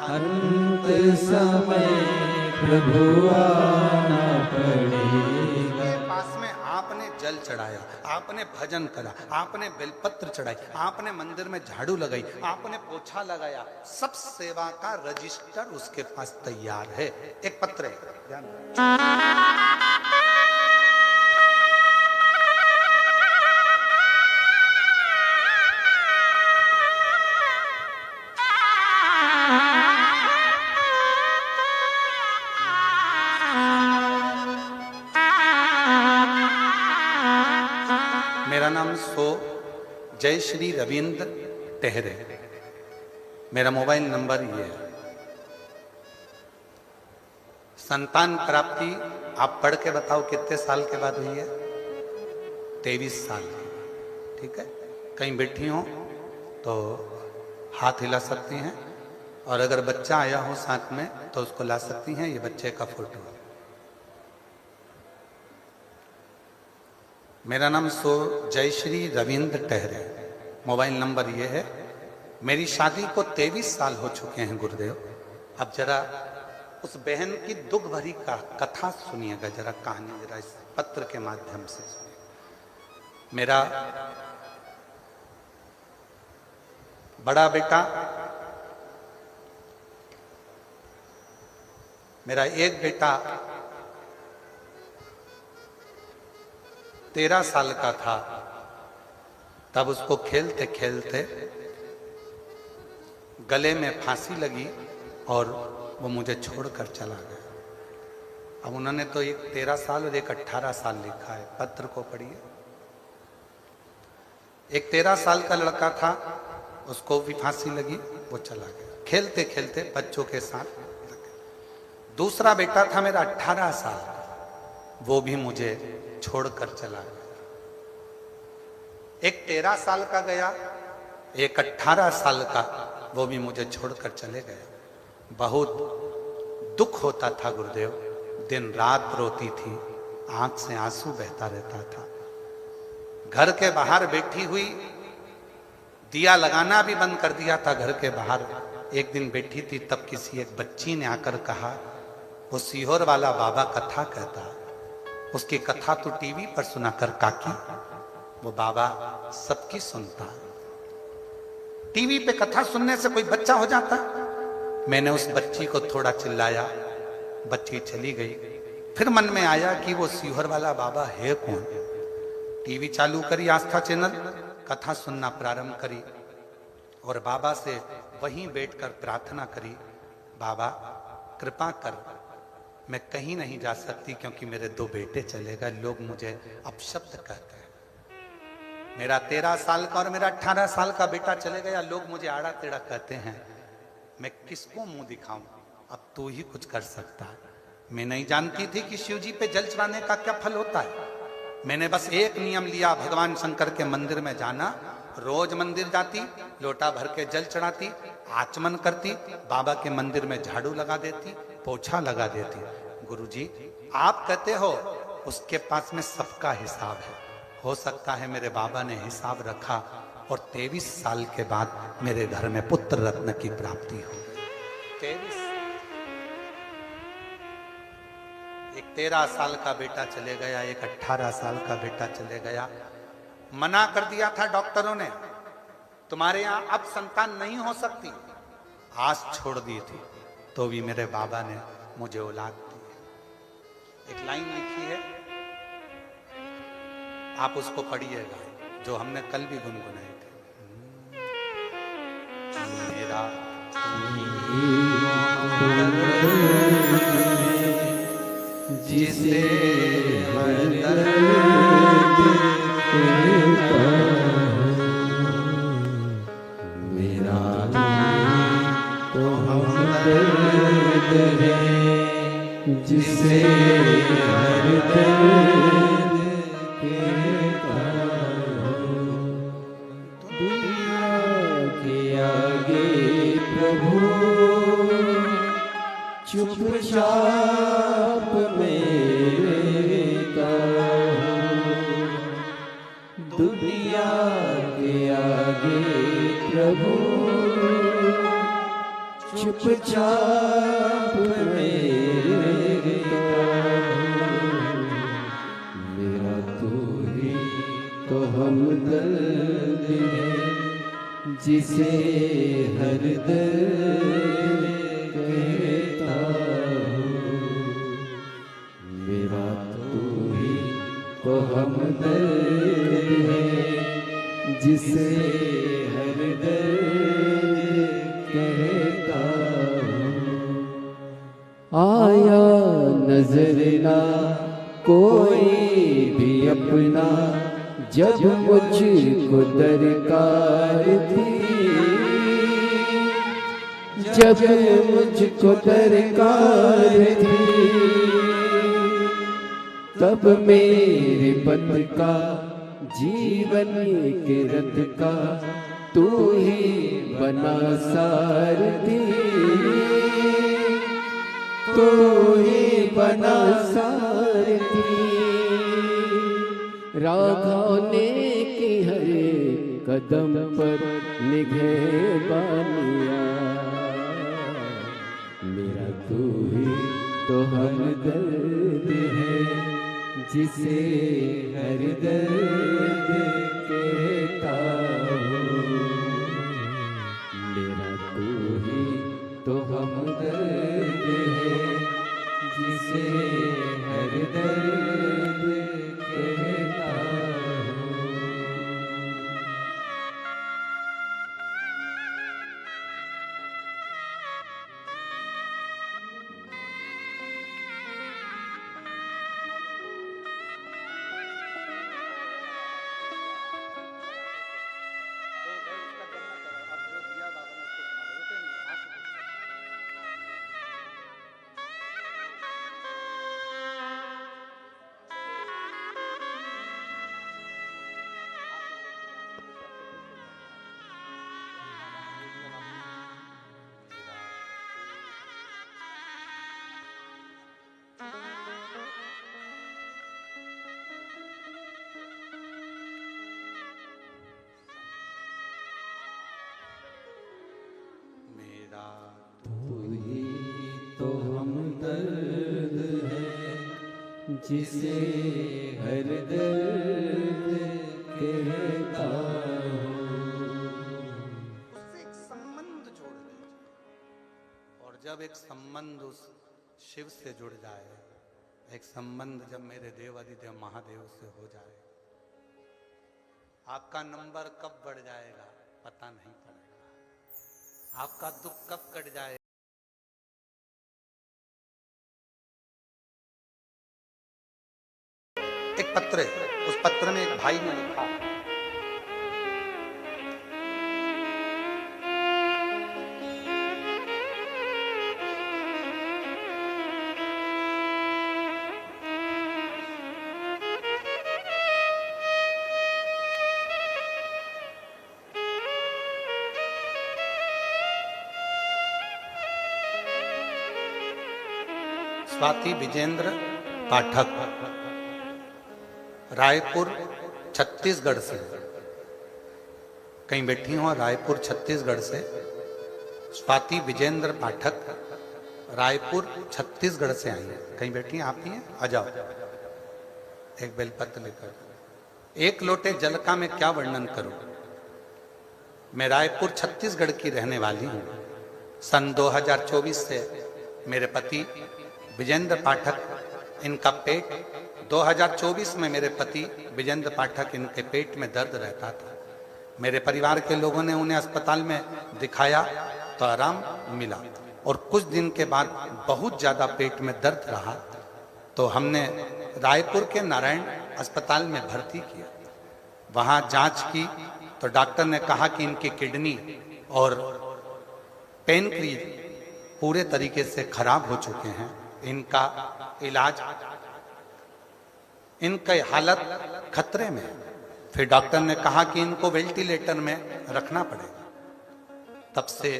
अंत समय प्रभु आना पड़ेगा। पास में आपने जल चढ़ाया, आपने भजन करा, आपने बेलपत्र चढ़ाई, आपने मंदिर में झाड़ू लगाई, आपने पोछा लगाया, सब सेवा का रजिस्टर उसके पास तैयार है। एक पत्र है, ध्यान। मेरा नाम जय श्री रविंद्र टेहरे। मेरा मोबाइल नंबर ये है। संतान प्राप्ति आप पढ़ के बताओ कितने साल के बाद हुई है? 23 साल की। ठीक है, कहीं बैठी हो तो हाथ हिला सकती हैं, और अगर बच्चा आया हो साथ में तो उसको ला सकती हैं। ये बच्चे का फोटो है। मेरा नाम जय श्री रविंद्र टेहरे। मोबाइल नंबर ये है। मेरी शादी को 23 साल हो चुके हैं गुरुदेव। अब जरा उस बहन की दुख भरी का कथा सुनिएगा, जरा कहानी, जरा इस पत्र के माध्यम से सुनिए। मेरा बड़ा बेटा, मेरा एक बेटा 13 साल का था, तब उसको खेलते खेलते गले में फांसी लगी और वो मुझे छोड़कर चला गया। अब उन्होंने तो एक 13 साल और एक 18 साल लिखा है, पत्र को पढ़िए। एक 13 साल का लड़का था, उसको भी फांसी लगी, वो चला गया खेलते खेलते बच्चों के साथ। दूसरा बेटा था मेरा 18 साल का, वो भी मुझे छोड़कर चला गया। एक 13 साल का गया, एक 18 साल का, वो भी मुझे छोड़कर चले गए। बहुत दुख होता था गुरुदेव, दिन रात रोती थी, आंख से आंसू बहता रहता था। घर के बाहर बैठी हुई, दिया लगाना भी बंद कर दिया था घर के बाहर। एक दिन बैठी थी, तब किसी एक बच्ची ने आकर कहा, वो सीहोर वाला बाबा कथा कहता है, उसकी कथा तो टीवी पर सुना कर काकी। वो बाबा सबकी सुनता, टीवी पे कथा सुनने से कोई बच्चा हो जाता। मैंने उस बच्ची को थोड़ा चिल्लाया, बच्ची चली गई। फिर मन में आया कि वो सीहोर वाला बाबा है कौन। टीवी चालू करी, आस्था चैनल, कथा सुनना प्रारंभ करी और बाबा से वहीं बैठकर प्रार्थना करी, बाबा कृपा कर, मैं कहीं नहीं जा सकती क्योंकि मेरे 2 बेटे चले गए, लोग मुझे अपशब्द कहते हैं। मेरा 13 साल का और मेरा 18 साल का बेटा चले गया, लोग मुझे आड़ा टेढ़ा कहते हैं। मैं किसको मुंह दिखाऊं? अब तू ही कुछ कर सकता है। मैं नहीं जानती थी कि शिव जी पे जल चढ़ाने का क्या फल होता है। मैंने बस एक नियम लिया, भगवान शंकर के मंदिर में जाना। रोज मंदिर जाती, लोटा भर के जल चढ़ाती, आचमन करती, बाबा के मंदिर में झाड़ू लगा देती, पोछा लगा देती। गुरुजी आप कहते हो उसके पास में सबका हिसाब है। हो सकता है मेरे बाबा ने हिसाब रखा और 23 साल के बाद मेरे घर में पुत्र रत्न की प्राप्ति हो गई। 23। एक 13 साल का बेटा चले गया, एक 18 साल का बेटा चले गया। मना कर दिया था डॉक्टरों ने, तुम्हारे यहां अब संतान नहीं हो सकती। आस छोड़ दी थी, तो भी मेरे बाबा ने मुझे औलाद दी। एक लाइन लिखी है, आप उसको पढ़िएगा, जो हमने कल भी गुनगुनाई थी। मेरा जिसे हर दर्द मेरा तो हमदर्द है, जिसे हर दर्द कहता हूँ। दुनिया के आगे प्रभु चुपचाप मेरे का हूँ। दुनिया के आगे प्रभु चुपचाप मेरे मेरा तू ही तो हमदर्द है, जिसे हर दर्द कहता हूँ। मेरा तू ही तो हमदर्द है, जिसे हर दर्द कहता हूँ। आया नजर ना कोई भी अपना, जब मुझको दरकार थी, जब मुझको दरकार थी, तब मेरे पद का जीवन के रथ का तू ही बना सारथी, तू ही बना सारथी। राघव ने की हर कदम पर निगहबानिया, मेरा तू ही तो हमदर्द है, जिसे हर दर्द कहता हूँ। मेरा तू ही तो हमदर्द है, जिसे हर दर्द कहता हूँ। तू ही तो हमदर्द है, जिसे हर दर्द कहता हूँ। उससे एक संबंध जोड़ दीजिए, और जब एक संबंध उस शिव से जुड़ जाए, एक संबंध जब मेरे देवाधिदेव महादेव से हो जाए, आपका नंबर कब बढ़ जाएगा पता नहीं पड़ेगा, आपका दुख कब कट जाएगा। एक पत्र है, उस पत्र में एक भाई ने लिखा, स्वाति विजेंद्र पाठक, रायपुर छत्तीसगढ़ से, कहीं बैठी हो रायपुर छत्तीसगढ़ से, स्वाति विजेंद्र पाठक रायपुर छत्तीसगढ़ से आई है, कहीं बैठी हैं आप ही हैं, आ जाओ। एक बेलपत्र लेकर, एक लोटे जल का मैं क्या वर्णन करूं, मैं रायपुर छत्तीसगढ़ की रहने वाली हूं। सन 2024 से मेरे पति विजेंद्र पाठक, इनका पेट 2024 में मेरे पति विजेंद्र पाठक, इनके पेट में दर्द रहता था। मेरे परिवार के लोगों ने उन्हें अस्पताल में दिखाया तो आराम मिला, और कुछ दिन के बाद बहुत ज़्यादा पेट में दर्द रहा तो हमने रायपुर के नारायण अस्पताल में भर्ती किया। वहाँ जांच की तो डॉक्टर ने कहा कि इनकी किडनी और पेनक्रियाज पूरे तरीके से खराब हो चुके हैं, इनका इलाज, इनकी हालत खतरे में। फिर डॉक्टर ने कहा कि इनको वेंटिलेटर में रखना पड़ेगा। तब से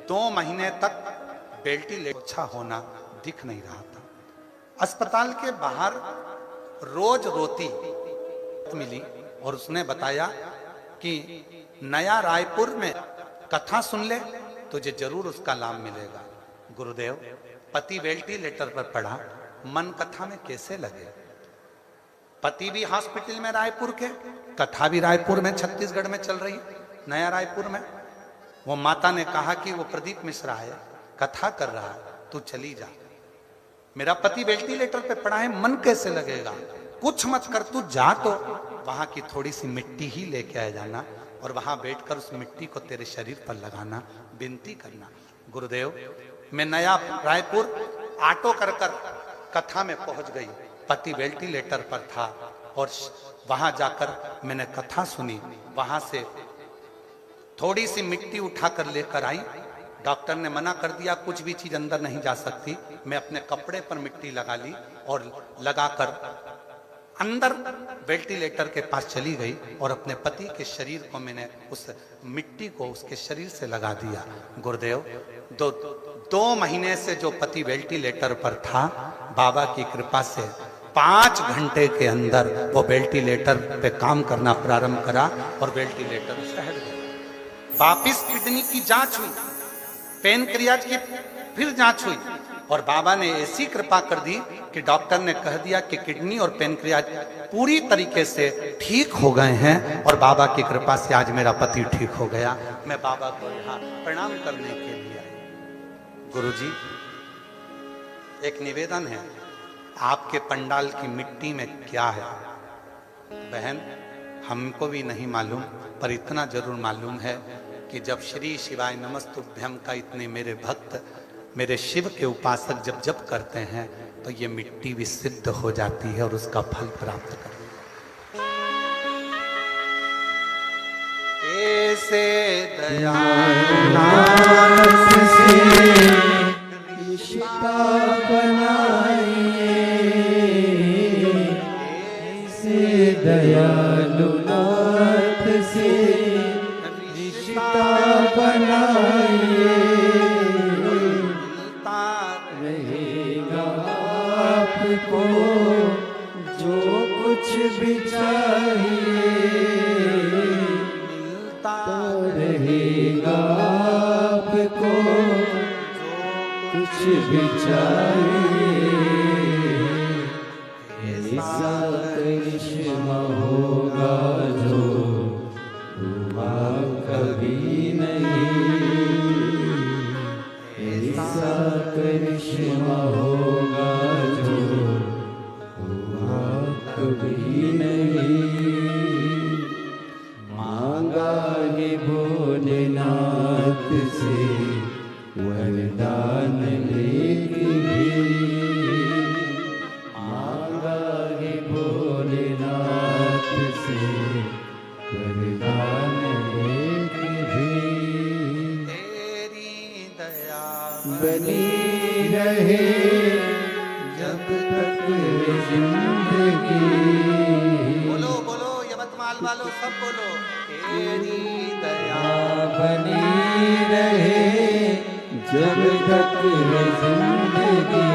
2 महीने तक वेंटिलेटर अच्छा होना दिख नहीं रहा था। अस्पताल के बाहर रोज रोती मिली और उसने बताया कि नया रायपुर में कथा सुन ले, तुझे जरूर उसका लाभ मिलेगा। गुरुदेव, पति वेंटिलेटर पर पड़ा, मन कथा में कैसे लगे? पति भी हॉस्पिटल में रायपुर के, कथा भी रायपुर में, छत्तीसगढ़ में चल रही, नया रायपुर में। वो माता ने कहा कि वो प्रदीप मिश्रा है, कथा कर रहा है, तू चली जा। मेरा पति वेंटिलेटर पे पड़ा है, मन कैसे लगेगा? कुछ मत कर, तू जा तो वहां की थोड़ी सी मिट्टी ही लेके आ जाना और वहां बैठकर उस मिट्टी को तेरे शरीर पर लगाना, विनती करना। गुरुदेव, मैं नया रायपुर ऑटो कर कथा में पहुंच गई। पति वेंटिलेटर पर था और वहां जाकर मैंने कथा सुनी। वहां से थोड़ी सी मिट्टी उठाकर लेकर आई। डॉक्टर ने मना कर दिया, कुछ भी चीज अंदर नहीं जा सकती। मैं अपने कपड़े पर मिट्टी लगा ली और लगाकर अंदर वेंटिलेटर के पास चली गई और अपने पति के शरीर को मैंने उस मिट्टी को उसके शरीर से लगा दिया। गुरुदेव, दो महीने से जो पति वेंटिलेटर पर था, बाबा की कृपा से 5 घंटे के अंदर वो वेंटिलेटर पे काम करना प्रारंभ करा और वेंटिलेटर से हट गया। वापिस किडनी की जांच हुई, पेनक्रियाज की फिर जांच हुई और बाबा ने ऐसी कृपा कर दी कि डॉक्टर ने कह दिया कि किडनी और पेनक्रियाज पूरी तरीके से ठीक हो गए हैं और बाबा की कृपा से आज मेरा पति ठीक हो गया। मैं बाबा को यहाँ प्रणाम करने के लिए आई। गुरुजी, एक निवेदन है, आपके पंडाल की मिट्टी में क्या है? बहन, हमको भी नहीं मालूम, पर इतना जरूर मालूम है कि जब श्री शिवाय नमस्तुभ्यम का इतने मेरे भक्त, मेरे शिव के उपासक जब जप करते हैं तो ये मिट्टी भी सिद्ध हो जाती है और उसका फल प्राप्त करती है। ऐसे दयालुनाथ से रिश्ता बनाइए, ऐसे दयालुनाथ से रिश्ता बनाइए, रहेगा आपको जो कुछ भी चाहिए, मिलता रहेगा आपको कुछ भी चाहिए। ऐसा करिश्मा होगा जो हुआ कभी नहीं, ऐसा करिश्मा होगा जो हुआ कभी नहीं। मांगा है भोलेनाथ से वरदान लेके भी, मांगा है भोलेनाथ से वरदान लेके भी। तेरी दया बनी रहे जब तक जिंदगी, बोलो बोलो यवतमाल वालों, सब बोलो। तेरी दया बनी रहे जब तक जिंदगी,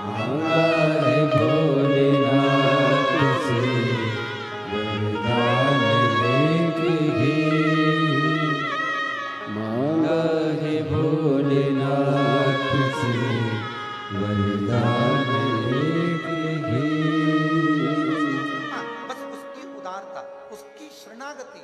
मांगा है भोलेनाथ से वरदान लेके भी, मांगा है भोलेनाथ से वरदान लेके भी। बस उसकी उदारता, उसकी शरणागति।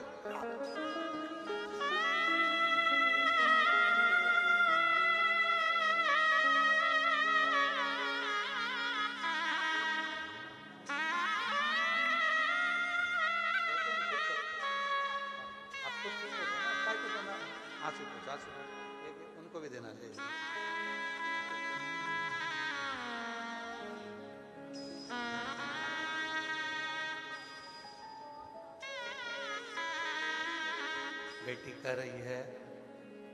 उनको भी देना चाहिए। बेटी कर रही है,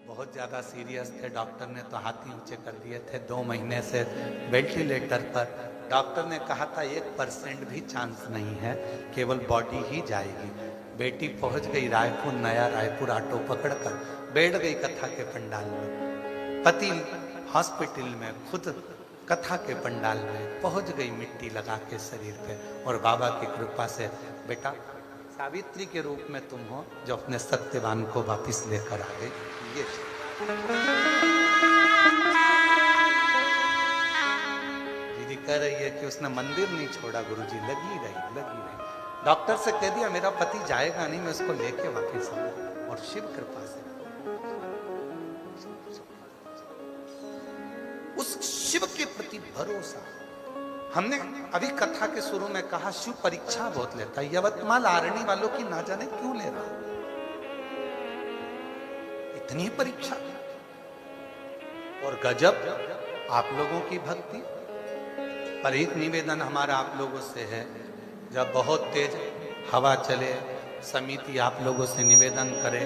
बहुत ज़्यादा सीरियस थे, डॉक्टर ने तो हाथ ही ऊंचे कर दिए थे। 2 महीने से वेंटिलेटर पर। डॉक्टर ने कहा था 1% भी चांस नहीं है, केवल बॉडी ही जाएगी। बेटी पहुंच गई रायपुर, नया रायपुर ऑटो पकड़कर बैठ गई कथा के पंडाल में। पति हॉस्पिटल में, खुद कथा के पंडाल में पहुंच गई मिट्टी लगा के शरीर पे और बाबा की कृपा से बेटा सावित्री के रूप में तुम हो जो अपने सत्यवान को वापिस लेकर आ गई। ये दीदी कह रही है कि उसने मंदिर नहीं छोड़ा गुरुजी, लगी रही। डॉक्टर से कह दिया मेरा पति जाएगा नहीं, मैं उसको लेके वापिस आऊंगा। और शिव कृपा से उस शिव के प्रति भरोसा। हमने अभी कथा के शुरू में कहा शिव परीक्षा बहुत लेता है। यवतमाल आरणी वालों की ना जाने क्यों ले रहा, इतनी परीक्षा। और गजब आप लोगों की भक्ति। पर एक निवेदन हमारा आप लोगों से है, जब बहुत तेज हवा चले, समिति आप लोगों से निवेदन करे,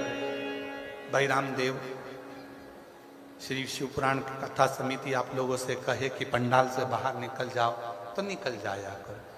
भाई रामदेव श्री शिवपुराण की कथा समिति आप लोगों से कहे कि पंडाल से बाहर निकल जाओ, तो निकल जाया करो।